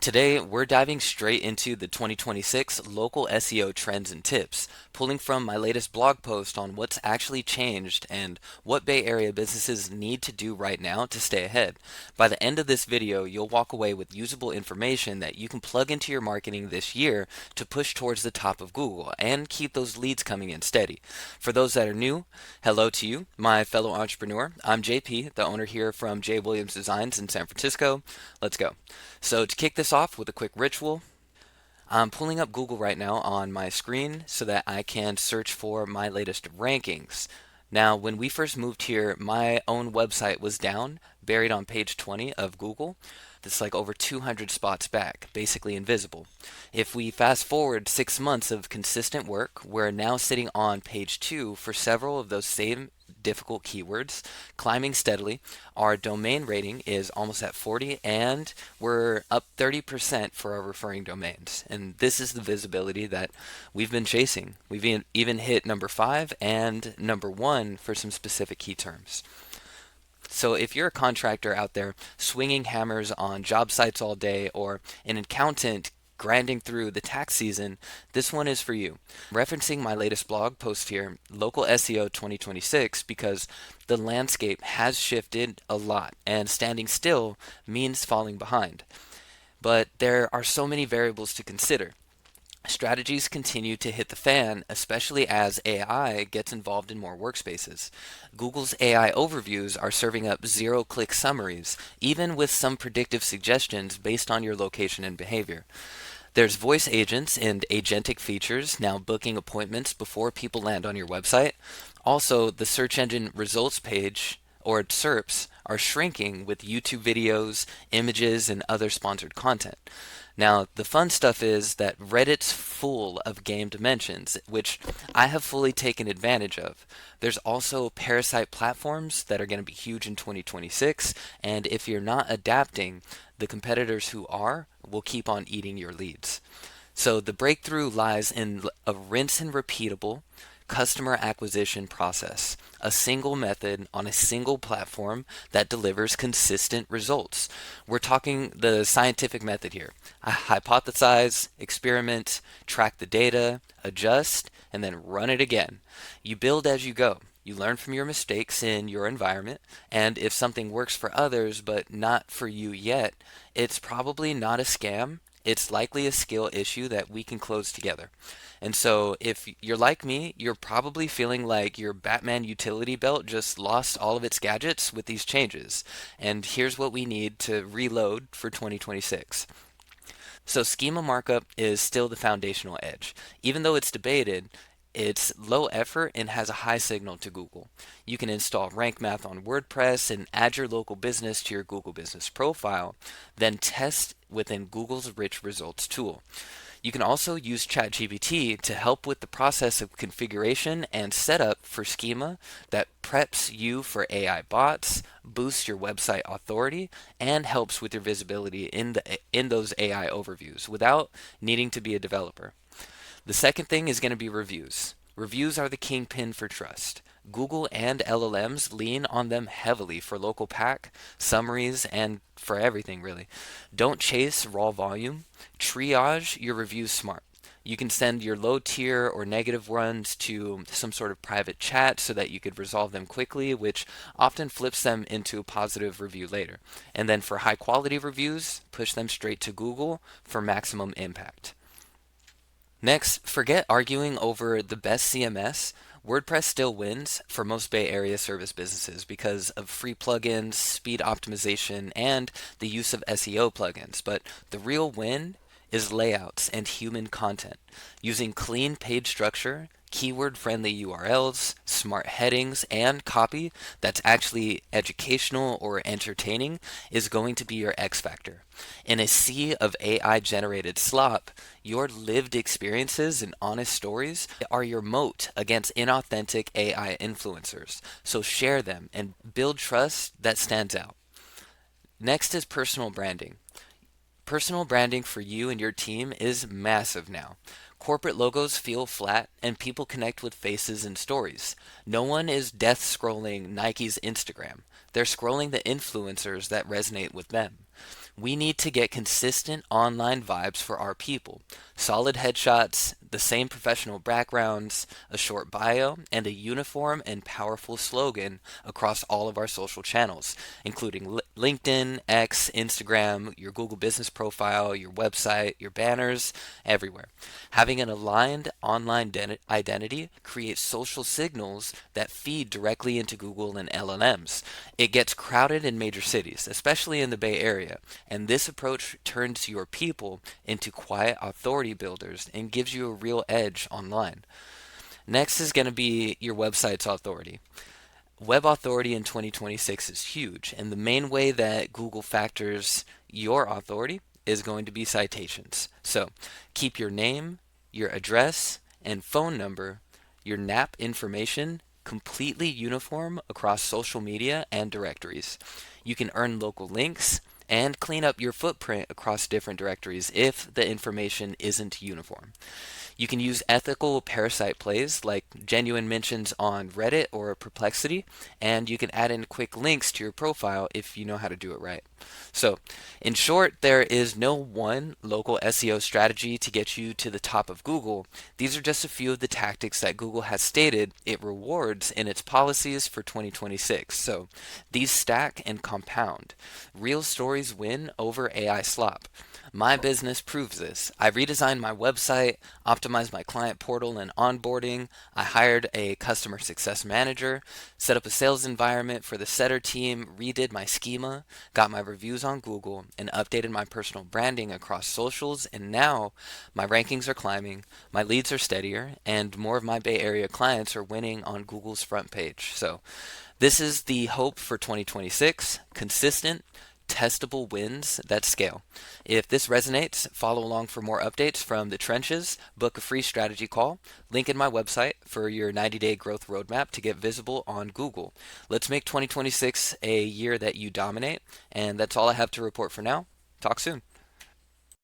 Today, we're diving straight into the 2026 local SEO trends and tips, pulling from my latest blog post on what's actually changed and what Bay Area businesses need to do right now to stay ahead. By the end of this video, you'll walk away with usable information that you can plug into your marketing this year to push towards the top of Google and keep those leads coming in steady. For those that are new, hello to you, my fellow entrepreneur. I'm JP, the owner here from J. Williams Designs in San Francisco. Let's go. So to kick this off with a quick ritual, I'm pulling up Google right now on my screen so that I can search for my latest rankings. Now, when we first moved here, my own website was down, buried on page 20 of Google. That's like over 200 spots back, basically invisible. If we fast forward 6 months of consistent work, we're now sitting on page 2 for several of those same difficult keywords, climbing steadily. Our domain rating is almost at 40, and we're up 30% for our referring domains. And this is the visibility that we've been chasing. We've even hit number 5 and number 1 for some specific key terms. So if you're a contractor out there swinging hammers on job sites all day, or an accountant grinding through the tax season, this one is for you. I'm referencing my latest blog post here, Local SEO 2026, because the landscape has shifted a lot, and standing still means falling behind. But there are so many variables to consider. Strategies continue to hit the fan, especially as AI gets involved in more workspaces. Google's AI overviews are serving up zero-click summaries, even with some predictive suggestions based on your location and behavior. There's voice agents and agentic features now booking appointments before people land on your website. Also, the search engine results page, or SERPs, are shrinking with YouTube videos, images, and other sponsored content. Now, the fun stuff is that Reddit's full of game dimensions, which I have fully taken advantage of. There's also parasite platforms that are going to be huge in 2026, and if you're not adapting, the competitors who are will keep on eating your leads. So the breakthrough lies in a rinse and repeatable customer acquisition process, a single method on a single platform that delivers consistent results. We're talking the scientific method here. I hypothesize, experiment, track the data, adjust, and then run it again. You build as you go. You learn from your mistakes in your environment, and if something works for others but not for you yet, it's probably not a scam. It's likely a skill issue that we can close together. And so if you're like me, you're probably feeling like your Batman utility belt just lost all of its gadgets with these changes. And here's what we need to reload for 2026. So schema markup is still the foundational edge. Even though it's debated, it's low effort and has a high signal to Google. You can install rank math on WordPress and add your local business to your Google Business profile, then test within Google's rich results tool. You can also use ChatGPT to help with the process of configuration and setup for schema that preps you for AI bots, boosts your website authority, and helps with your visibility in those AI overviews without needing to be a developer. The second thing is going to be reviews. Reviews are the kingpin for trust. Google and LLMs lean on them heavily for local pack, summaries, and for everything really. Don't chase raw volume. Triage your reviews smart. You can send your low tier or negative ones to some sort of private chat so that you could resolve them quickly, which often flips them into a positive review later. And then for high quality reviews, push them straight to Google for maximum impact. Next, forget arguing over the best CMS. WordPress still wins for most Bay Area service businesses because of free plugins, speed optimization, and the use of SEO plugins. But the real win is layouts and human content. Using clean page structure, keyword-friendly URLs, smart headings, and copy that's actually educational or entertaining is going to be your X factor. In a sea of AI-generated slop, your lived experiences and honest stories are your moat against inauthentic AI influencers. So share them and build trust that stands out. Next is personal branding. Personal branding for you and your team is massive now. Corporate logos feel flat and people connect with faces and stories. No one is death scrolling Nike's Instagram. They're scrolling the influencers that resonate with them. We need to get consistent online vibes for our people. Solid headshots, the same professional backgrounds, a short bio, and a uniform and powerful slogan across all of our social channels, including LinkedIn, X, Instagram, your Google business profile, your website, your banners, everywhere. Having an aligned online identity creates social signals that feed directly into Google and LLMs. It gets crowded in major cities, especially in the Bay Area, and this approach turns your people into quiet authority builders and gives you a real edge online. Next is going to be your website's authority. Web authority in 2026 is huge, and the main way that Google factors your authority is going to be citations. So keep your name, your address, and phone number, your NAP information completely uniform across social media and directories. You can earn local links and clean up your footprint across different directories if the information isn't uniform. You can use ethical parasite plays like genuine mentions on Reddit or Perplexity, and you can add in quick links to your profile if you know how to do it right. So, in short, there is no one local SEO strategy to get you to the top of Google. These are just a few of the tactics that Google has stated it rewards in its policies for 2026. So, these stack and compound. Real stories win over AI slop. My business proves this. I redesigned my website, optimized my client portal and onboarding. I hired a customer success manager, set up a sales environment for the setter team, redid my schema, got my reviews on Google, and updated my personal branding across socials. And now my rankings are climbing, my leads are steadier, and more of my Bay Area clients are winning on Google's front page. So this is the hope for 2026: consistent, testable wins that scale. If this resonates, follow along for more updates from the trenches, book a free strategy call, link in my website for your 90-day growth roadmap to get visible on Google. Let's make 2026 a year that you dominate, and that's all I have to report for now. Talk soon.